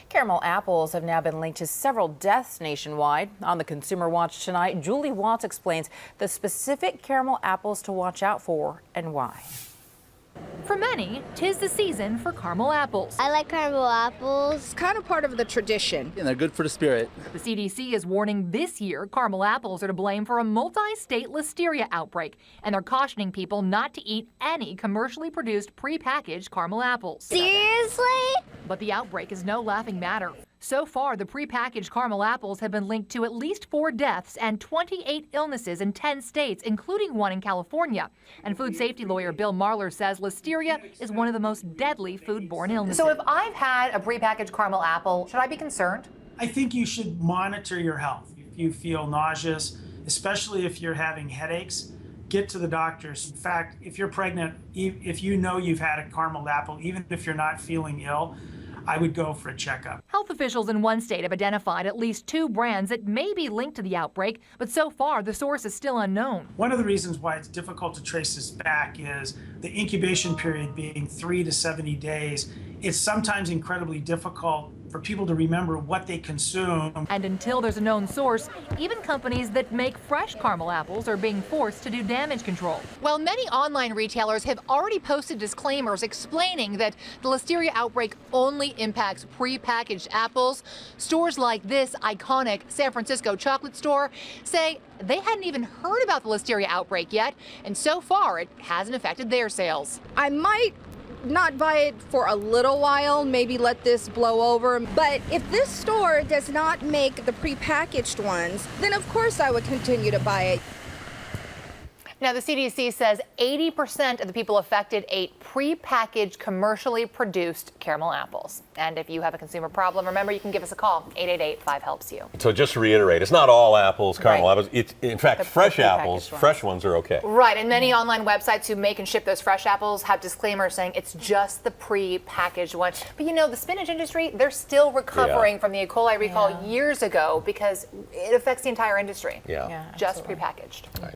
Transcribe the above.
Caramel apples have now been linked to several deaths nationwide. On the Consumer Watch tonight, Julie Watts explains the specific caramel apples to watch out for and why. For many, 'tis the season for caramel apples. I like caramel apples. It's kind of part of the tradition. And they're good for the spirit. The CDC is warning this year caramel apples are to blame for a multi-state Listeria outbreak, and they're cautioning people not to eat any commercially produced prepackaged caramel apples. Seriously? But the outbreak is no laughing matter. So far, the prepackaged caramel apples have been linked to at least 4 deaths and 28 illnesses in 10 states, including one in California. And food safety lawyer Bill Marler says Listeria is one of the most deadly foodborne illnesses. So if I've had a prepackaged caramel apple, should I be concerned? I think you should monitor your health. If you feel nauseous, especially if you're having headaches, get to the doctors. In fact, if you're pregnant, if you know you've had a caramel apple, even if you're not feeling ill, I would go for a checkup. Health officials in one state have identified at least 2 brands that may be linked to the outbreak, but so far the source is still unknown. One of the reasons why it's difficult to trace this back is the incubation period being 3 to 70 days. It's sometimes incredibly difficult for people to remember what they consume. And until there's a known source, even companies that make fresh caramel apples are being forced to do damage control. Well, many online retailers have already posted disclaimers explaining that the Listeria outbreak only impacts prepackaged apples. Stores like this iconic San Francisco chocolate store say they hadn't even heard about the Listeria outbreak yet, and so far it hasn't affected their sales. I might not buy it for a little while, maybe let this blow over. But if this store does not make the prepackaged ones, then of course I would continue to buy it. Now, the CDC says 80% of the people affected ate prepackaged, commercially produced caramel apples. And if you have a consumer problem, remember you can give us a call, 888-5-HELPS-YOU. So just to reiterate, it's not all apples, caramel apples. It's, in fact, The fresh prepackaged apples, ones. fresh ones are okay. Right, and many online websites who make and ship those fresh apples have disclaimers saying it's just the pre-packaged one. But you know, the spinach industry, they're still recovering from the E. coli recall years ago because it affects the entire industry. Yeah. Just prepackaged. Right.